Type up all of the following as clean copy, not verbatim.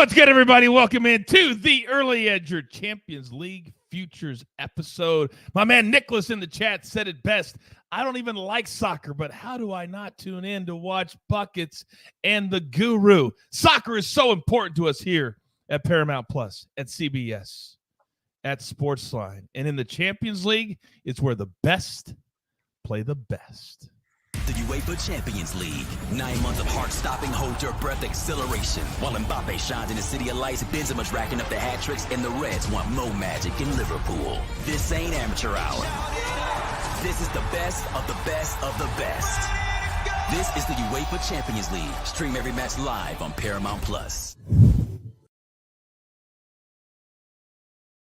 What's good, everybody? Welcome into the Early Edger Champions League Futures episode. My man Nicholas in the chat said it best. I don't even like soccer, but how do I not tune in to watch Buckets and the Guru? Soccer is so important to us here at Paramount Plus, at CBS, at SportsLine. And in the Champions League, it's where the best play the best. The UEFA Champions League. 9 months of heart-stopping, hold-your-breath acceleration. While Mbappe shines in the city of lights, Benzema's racking up the hat tricks, and the Reds want more magic in Liverpool. This ain't amateur hour. This is the best of the best of the best. This is the UEFA Champions League. Stream every match live on Paramount Plus.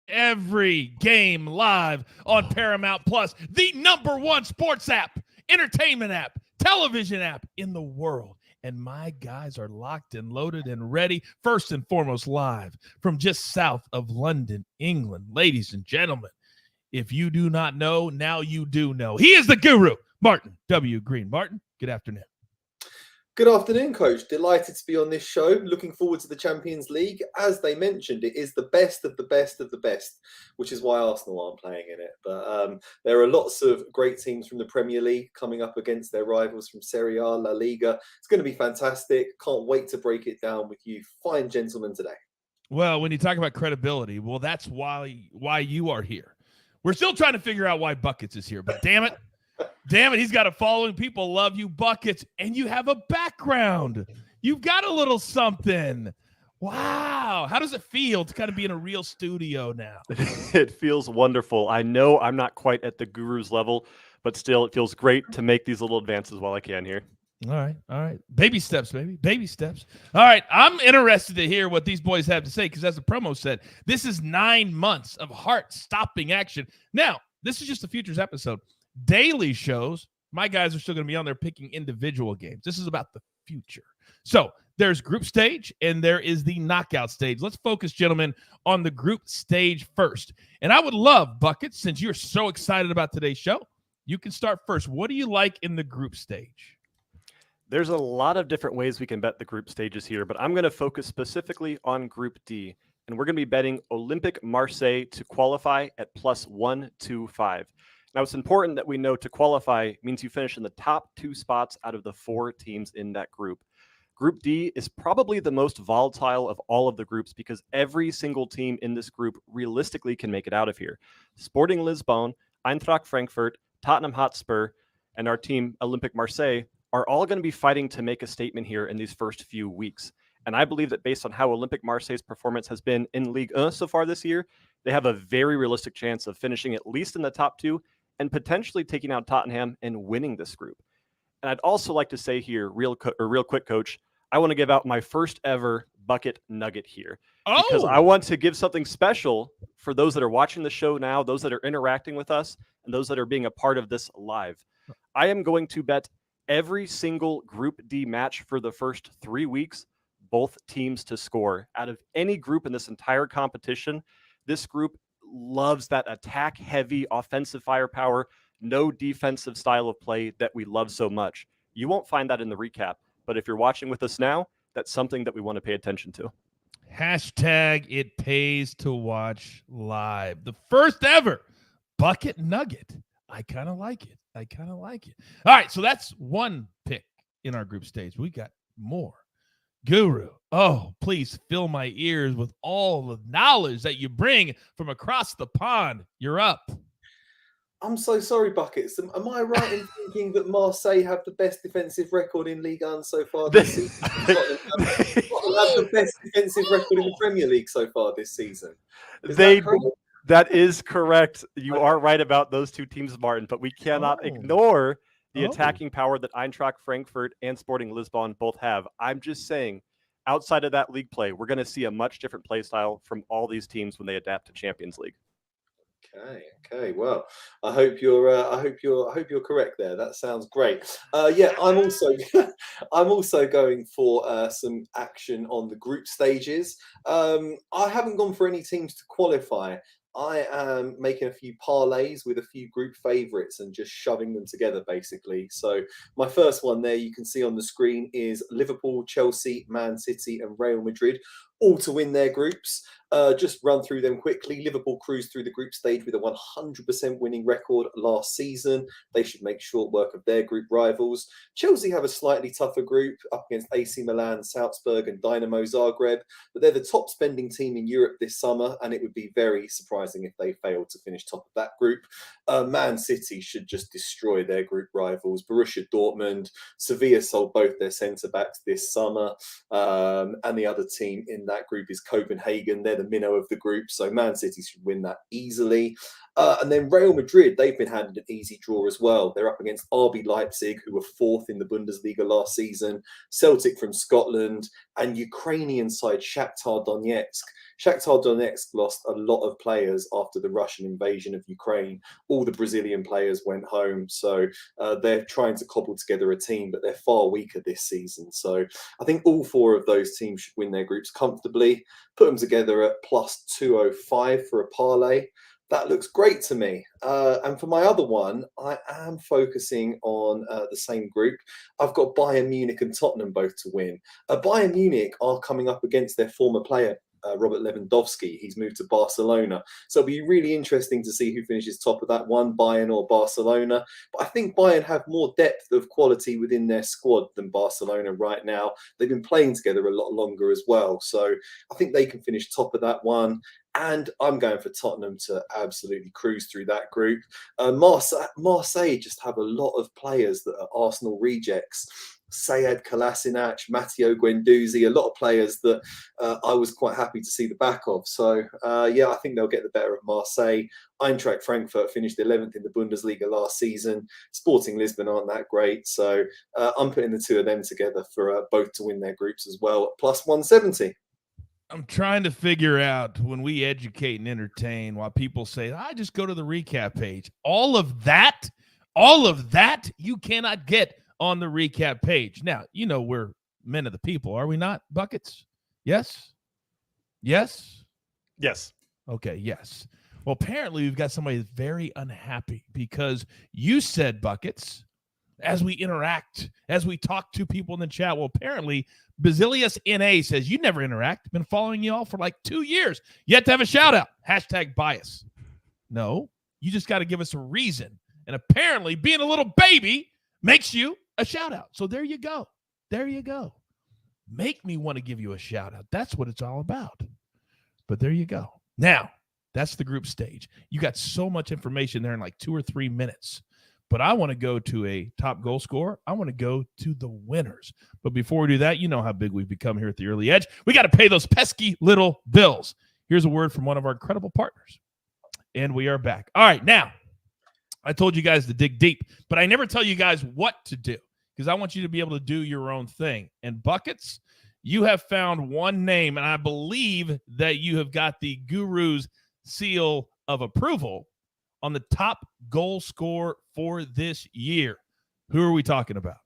Every game live on Paramount Plus, the #1 sports app, entertainment app, television app in the world. And my guys are locked and loaded and ready, first and foremost live from just south of London, England. Ladies and gentlemen, if you do not know, now you do know. He is the Guru, Martin W. Green. Martin, good afternoon. Good afternoon, Coach. Delighted to be on this show. Looking forward to the Champions League. As they mentioned, it is the best of the best of the best, which is why Arsenal aren't playing in it. But there are lots of great teams from the Premier League coming up against their rivals from Serie A, La Liga. It's going to be fantastic. Can't wait to break it down with you fine gentlemen today. Well, when you talk about credibility, well, that's why you are here. We're still trying to figure out why Buckets is here, but damn it. Damn it, he's got a following. People love you, Buckets, and you have a background. You've got a little something. Wow. How does it feel to kind of be in a real studio now? It feels wonderful. I know I'm not quite at the Guru's level, but still it feels great to make these little advances while I can here. All right. Baby steps, baby. Baby steps. All right, I'm interested to hear what these boys have to say because as the promo said, this is 9 months of heart-stopping action. Now, this is just a Futures episode. Daily shows, my guys are still going to be on there picking individual games. This is about the future. So there's group stage and there is the knockout stage. Let's focus, gentlemen, on the group stage first. And I would love, Buckets, since you're so excited about today's show, you can start first. What do you like in the group stage? There's a lot of different ways we can bet the group stages here, but I'm going to focus specifically on Group D. And we're going to be betting Olympique Marseille to qualify at +125. Now, it's important that we know to qualify means you finish in the top 2 spots out of the 4 teams in that group. Group D is probably the most volatile of all of the groups because every single team in this group realistically can make it out of here. Sporting Lisbon, Eintracht Frankfurt, Tottenham Hotspur, and our team, Olympique Marseille, are all going to be fighting to make a statement here in these first few weeks. And I believe that based on how Olympique Marseille's performance has been in Ligue 1 so far this year, they have a very realistic chance of finishing at least in the top 2 and potentially taking out Tottenham and winning this group. And I'd also like to say here, real quick, Coach, I want to give out my first ever bucket nugget here. Because I want to give something special for those that are watching the show now, those that are interacting with us, and those that are being a part of this live. I am going to bet every single Group D match for the first 3 weeks, both teams to score. Out of any group in this entire competition, this group loves that attack-heavy offensive firepower, no defensive style of play that we love so much. You won't find that in the recap, but if you're watching with us now, that's something that we want to pay attention to. Hashtag it pays to watch live. The first ever bucket nugget. I kind of like it. All right, so that's one pick in our group stage. We got more. Guru, oh, please fill my ears with all the knowledge that you bring from across the pond. You're up. I'm so sorry, Buckets. Am I right in thinking that Marseille have the best defensive record in Ligue 1 so far this season? Tottenham have the best defensive record in the Premier League so far this season. That is correct. You are right about those 2 teams, Martin, but we cannot ignore the attacking power that Eintracht Frankfurt and Sporting Lisbon both have. I'm just saying, outside of that league play, we're going to see a much different play style from all these teams when they adapt to Champions League. Okay. Well, I hope you're correct there. That sounds great. I'm also going for some action on the group stages. I haven't gone for any teams to qualify. I am making a few parlays with a few group favourites and just shoving them together, basically. So my first one there you can see on the screen is Liverpool, Chelsea, Man City and Real Madrid, all to win their groups. Just run through them quickly. Liverpool cruised through the group stage with a 100% winning record last season. They should make short work of their group rivals. Chelsea have a slightly tougher group up against AC Milan, Salzburg and Dynamo Zagreb, but they're the top spending team in Europe this summer, and it would be very surprising if they failed to finish top of that group. Man City should just destroy their group rivals. Borussia Dortmund, Sevilla sold both their centre-backs this summer, and the other team in that group is Copenhagen. They're the minnow of the group, so Man City should win that easily. And then Real Madrid, they've been handed an easy draw as well. They're up against RB Leipzig, who were fourth in the Bundesliga last season, Celtic from Scotland, and Ukrainian side Shakhtar Donetsk. Shakhtar Donetsk lost a lot of players after the Russian invasion of Ukraine. All the Brazilian players went home, so they're trying to cobble together a team, but they're far weaker this season. So I think all four of those teams should win their groups comfortably. Put them together at plus 205 for a parlay. That looks great to me. And for my other one, I am focusing on the same group. I've got Bayern Munich and Tottenham both to win. Bayern Munich are coming up against their former player, Robert Lewandowski. He's moved to Barcelona. So it'll be really interesting to see who finishes top of that one, Bayern or Barcelona. But I think Bayern have more depth of quality within their squad than Barcelona right now. They've been playing together a lot longer as well. So I think they can finish top of that one. And I'm going for Tottenham to absolutely cruise through that group. Marseille just have a lot of players that are Arsenal rejects. Sead Kolasinac, Matteo Guendouzi, a lot of players that I was quite happy to see the back of. So, yeah, I think they'll get the better of Marseille. Eintracht Frankfurt finished 11th in the Bundesliga last season. Sporting Lisbon aren't that great. So I'm putting the two of them together for both to win their groups as well, at plus 170. I'm trying to figure out, when we educate and entertain, why people say, I just go to the recap page. All of that you cannot get on the recap page. Now, you know we're men of the people, are we not, Buckets? Yes? Yes? Yes. Okay, yes. Well, apparently we've got somebody that's very unhappy because you said, Buckets, as we interact, as we talk to people in the chat. Well, apparently Basilius NA says, you never interact. Been following you all for like 2 years. You have to have a shout out. Hashtag bias. No, you just got to give us a reason. And apparently being a little baby makes you a shout out. So there you go. There you go. Make me want to give you a shout out. That's what it's all about. But there you go. Now, that's the group stage. You got so much information there in like 2 or 3 minutes. But I want to go to a top goal scorer. I want to go to the winners. But before we do that, you know how big we've become here at the Early Edge. We got to pay those pesky little bills. Here's a word from one of our incredible partners. And we are back. All right, now, I told you guys to dig deep, but I never tell you guys what to do because I want you to be able to do your own thing. And Buckets, you have found one name, and I believe that you have got the guru's seal of approval on the top goal scorer for this year. Who are we talking about?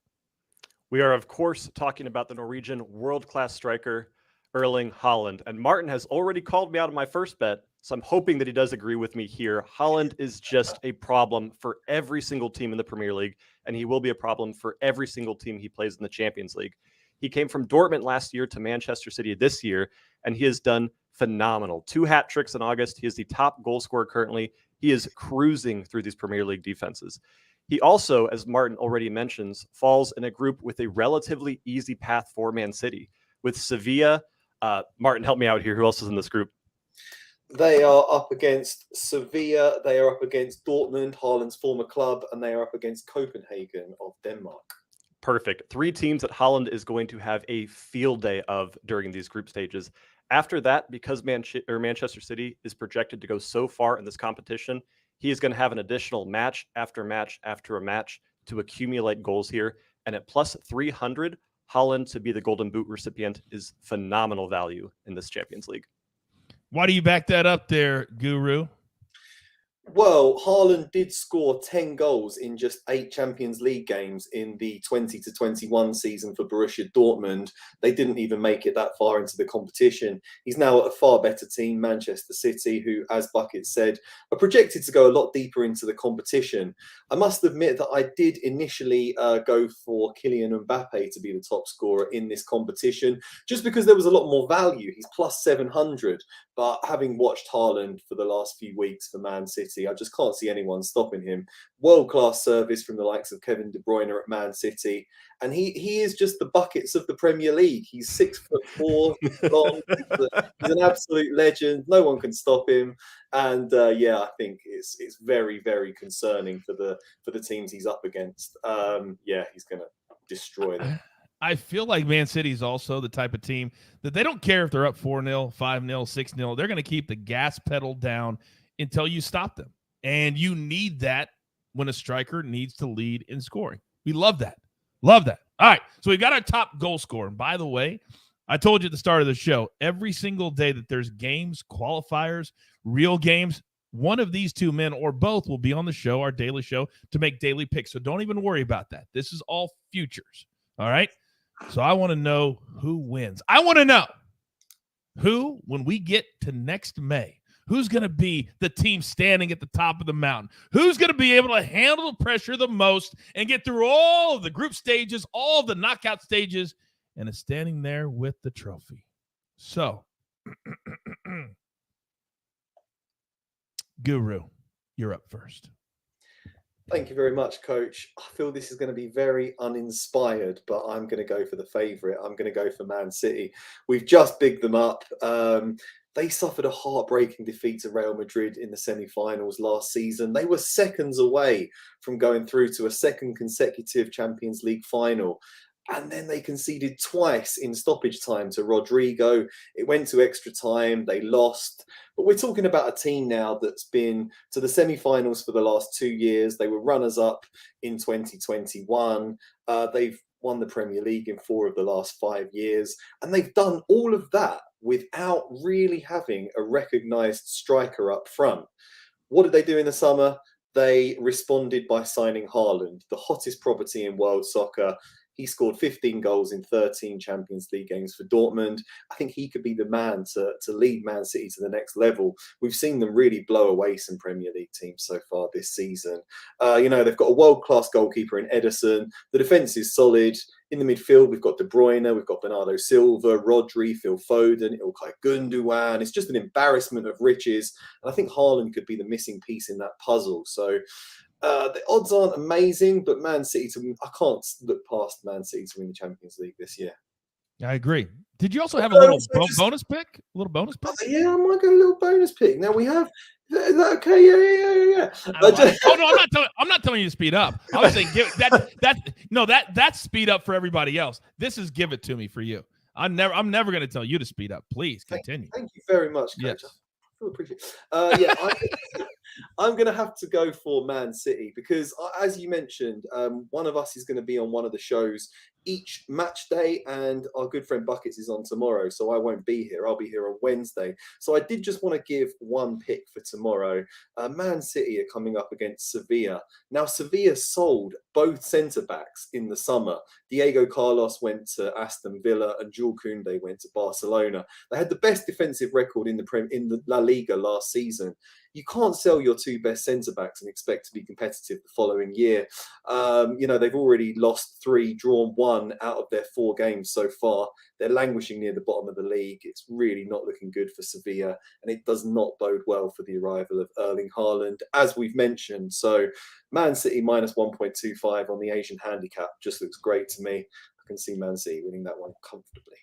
We are, of course, talking about the Norwegian world-class striker, Erling Haaland. And Martin has already called me out of my first bet, so I'm hoping that he does agree with me here. Haaland is just a problem for every single team in the Premier League, and he will be a problem for every single team he plays in the Champions League. He came from Dortmund last year to Manchester City this year, and he has done phenomenal. 2 hat tricks in August. He is the top goal scorer currently. He is cruising through these Premier League defenses. He also, as Martin already mentions, falls in a group with a relatively easy path for Man City. With Sevilla, Martin, help me out here. Who else is in this group? They are up against Sevilla. They are up against Dortmund, Haaland's former club, and they are up against Copenhagen of Denmark. Perfect. 3 teams that Haaland is going to have a field day of during these group stages. After that, because Manchester City is projected to go so far in this competition, he is going to have an additional match after match after a match to accumulate goals here. And at plus 300, Haaland to be the Golden Boot recipient is phenomenal value in this Champions League. Why do you back that up there, Guru? Well, Haaland did score 10 goals in just 8 Champions League games in the 20-21 season for Borussia Dortmund. They didn't even make it that far into the competition. He's now at a far better team, Manchester City, who, as Bucket said, are projected to go a lot deeper into the competition. I must admit that I did initially go for Kylian Mbappe to be the top scorer in this competition, just because there was a lot more value. He's plus 700. But having watched Haaland for the last few weeks for Man City, I just can't see anyone stopping him. World-class service from the likes of Kevin De Bruyne at Man City. And he is just the buckets of the Premier League. He's 6'4", long. He's an absolute legend. No one can stop him. And I think it's very, very concerning for the teams he's up against. He's going to destroy them. I feel like Man City is also the type of team that they don't care if they're up 4-0, 5-0, 6-0. They're going to keep the gas pedal down until you stop them. And you need that when a striker needs to lead in scoring. We love that. Love that. All right, so we've got our top goal scorer. And by the way, I told you at the start of the show, every single day that there's games, qualifiers, real games, one of these two men or both will be on the show, our daily show, to make daily picks. So don't even worry about that. This is all futures. All right? So I want to know who wins. I want to know who, when we get to next May, who's going to be the team standing at the top of the mountain? Who's going to be able to handle the pressure the most and get through all of the group stages, all of the knockout stages, and is standing there with the trophy? So, Guru, you're up first. Thank you very much, Coach. I feel this is going to be very uninspired, but I'm going to go for the favourite. I'm going to go for Man City. We've just bigged them up. They suffered a heartbreaking defeat to Real Madrid in the semi-finals last season. They were seconds away from going through to a second consecutive Champions League final. And then they conceded twice in stoppage time to Rodrigo. It went to extra time. They lost. But we're talking about a team now that's been to the semi-finals for the last 2 years. They were runners-up in 2021. They've won the Premier League in 4 of the last 5 years. And they've done all of that without really having a recognised striker up front. What did they do in the summer? They responded by signing Haaland, the hottest property in world soccer. He scored 15 goals in 13 Champions League games for Dortmund. I think he could be the man to lead Man City to the next level. We've seen them really blow away some Premier League teams so far this season. They've got a world-class goalkeeper in Ederson. The defence is solid. In the midfield, we've got De Bruyne, we've got Bernardo Silva, Rodri, Phil Foden, Ilkay Gundogan. It's just an embarrassment of riches. And I think Haaland could be the missing piece in that puzzle. So the odds aren't amazing, but Man City I can't look past Man City to win the Champions League this year. I agree. Did you also have a little bonus pick? A little bonus pick? Yeah, I might go a little bonus pick. Now we have. Is that okay? Yeah. I'm not telling you to speed up. I was saying that's speed up for everybody else. This is give it to me for you. I'm never going to tell you to speed up. Please continue. Thank you very much, Coach. Yes. I appreciate it. I'm going to have to go for Man City because, as you mentioned, one of us is going to be on one of the shows each match day, and our good friend Buckets is on tomorrow, so I won't be here. I'll be here on Wednesday. So I did just want to give one pick for tomorrow. Man City are coming up against Sevilla. Now, Sevilla sold both centre-backs in the summer. Diego Carlos went to Aston Villa and Jules Koundé went to Barcelona. They had the best defensive record in the La Liga last season. You can't sell your 2 best centre-backs and expect to be competitive the following year. They've already lost 3, drawn 1 out of their 4 games so far. They're languishing near the bottom of the league. It's really not looking good for Sevilla, and it does not bode well for the arrival of Erling Haaland, as we've mentioned. So Man City minus 1.25 on the Asian handicap just looks great to me. I can see Man City winning that one comfortably.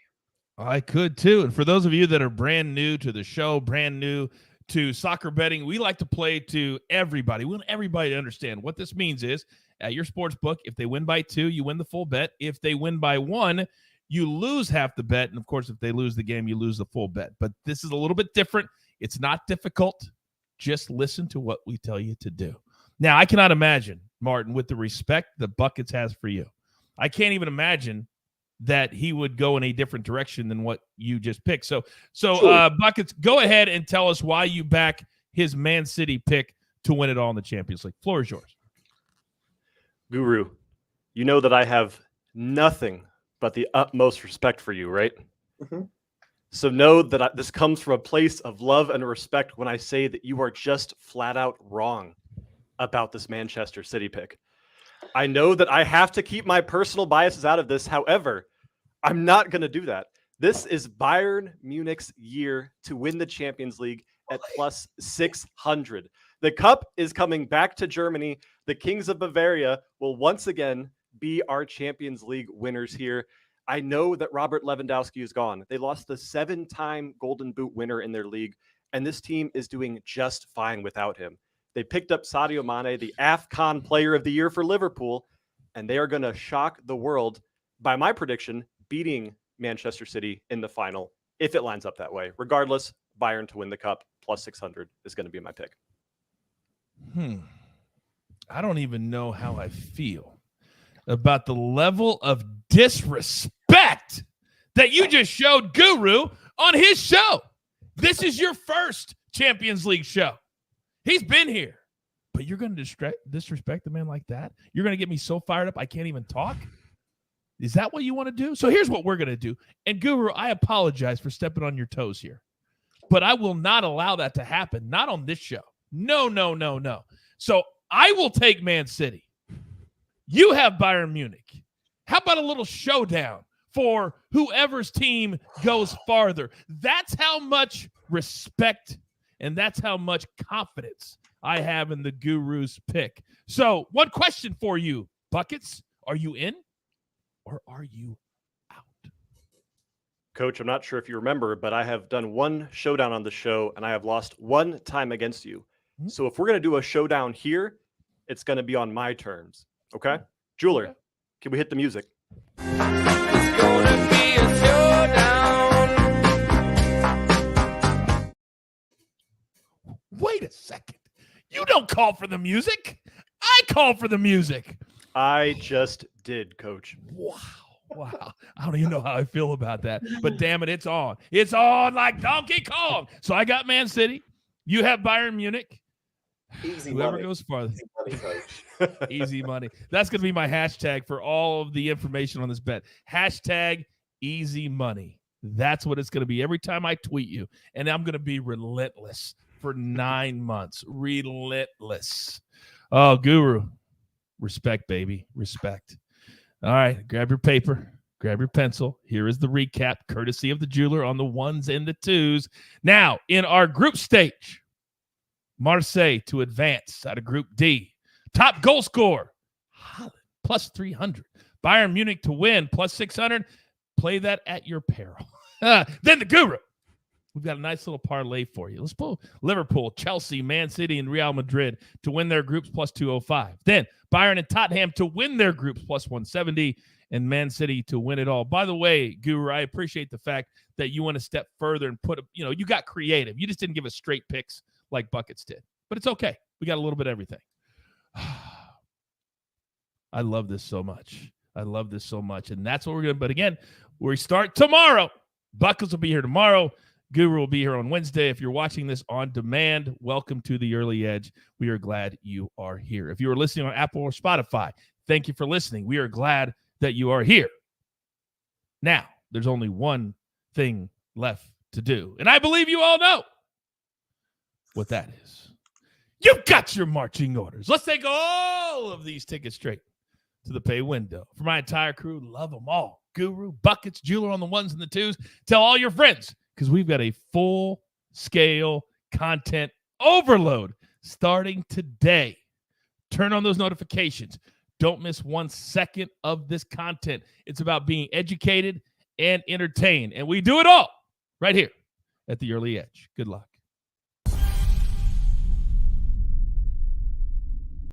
I could too. And for those of you that are brand new to the show, brand new to soccer betting, we like to play to everybody. We want everybody to understand what this means is at your sports book, if they win by 2, you win the full bet. If they win by 1, you lose half the bet. And of course, if they lose the game, you lose the full bet. But this is a little bit different. It's not difficult. Just listen to what we tell you to do. Now, I cannot imagine, Martin, with the respect that Buckets has for you, I can't even imagine that he would go in a different direction than what you just picked. So, Sure. Buckets, go ahead and tell us why you back his Man City pick to win it all in the Champions League. Floor is yours. Guru, you know that I have nothing but the utmost respect for you, right? Mm-hmm. So know that this comes from a place of love and respect when I say that you are just flat out wrong about this Manchester City pick. I know that I have to keep my personal biases out of this. However, I'm not going to do that. This is Bayern Munich's year to win the Champions League at plus 600. The cup is coming back to Germany. The Kings of Bavaria will once again be our Champions League winners here. I know that Robert Lewandowski is gone. They lost the 7-time Golden Boot winner in their league, and this team is doing just fine without him. They picked up Sadio Mane, the AFCON Player of the Year for Liverpool, and they are going to shock the world by my prediction, beating Manchester City in the final, if it lines up that way. Regardless, Bayern to win the cup, plus 600 is going to be my pick. I don't even know how I feel about the level of disrespect that you just showed Guru on his show. This is your first Champions League show. He's been here, but you're going to disrespect a man like that? You're going to get me so fired up I can't even talk? Is that what you want to do? So here's what we're going to do. And Guru, I apologize for stepping on your toes here, but I will not allow that to happen. Not on this show. No. So I will take Man City. You have Bayern Munich. How about a little showdown for whoever's team goes farther? That's how much respect and that's how much confidence I have in the Guru's pick. So one question for you, Buckets. Are you in or are you out? Coach, I'm not sure if you remember, but I have done one showdown on the show and I have lost one time against you. Mm-hmm. So if we're going to do a showdown here, it's going to be on my terms. Okay? Jeweler, can we hit the music? It's gonna be a showdown. Wait a second. You don't call for the music. I call for the music. I just did, Coach. Wow. I don't even know how I feel about that. But damn it, it's on. It's on like Donkey Kong. So I got Man City. You have Bayern Munich. Easy Whoever money. goes farther. Easy money, Coach. Easy money. That's going to be my hashtag for all of the information on this bet. Hashtag easy money. That's what it's going to be every time I tweet you. And I'm going to be relentless for 9 months. Relentless. Oh, Guru. Respect, baby. Respect. All right. Grab your paper. Grab your pencil. Here is the recap, courtesy of the jeweler on the ones and the twos. Now, in our group stage, Marseille to advance out of Group D. Top goal scorer, Haaland, plus 300. Bayern Munich to win, plus 600. Play that at your peril. Then the Guru. We've got a nice little parlay for you. Let's pull Liverpool, Chelsea, Man City, and Real Madrid to win their groups, plus 205. Then Bayern and Tottenham to win their groups, plus 170. And Man City to win it all. By the way, Guru, I appreciate the fact that you went a step further and you got creative. You just didn't give us straight picks like Buckets did. But it's okay. We got a little bit of everything. I love this so much. And that's what we're going to. But again, we start tomorrow. Buckets will be here tomorrow. Guru will be here on Wednesday. If you're watching this on demand, welcome to the Early Edge. We are glad you are here. If you are listening on Apple or Spotify, thank you for listening. We are glad that you are here. Now, there's only one thing left to do. And I believe you all know what that is. You've got your marching orders. Let's take all of these tickets straight to the pay window. For my entire crew, love them all. Guru, Buckets, Jeweler on the ones and the twos. Tell all your friends because we've got a full-scale content overload starting today. Turn on those notifications. Don't miss 1 second of this content. It's about being educated and entertained. And we do it all right here at the Early Edge. Good luck.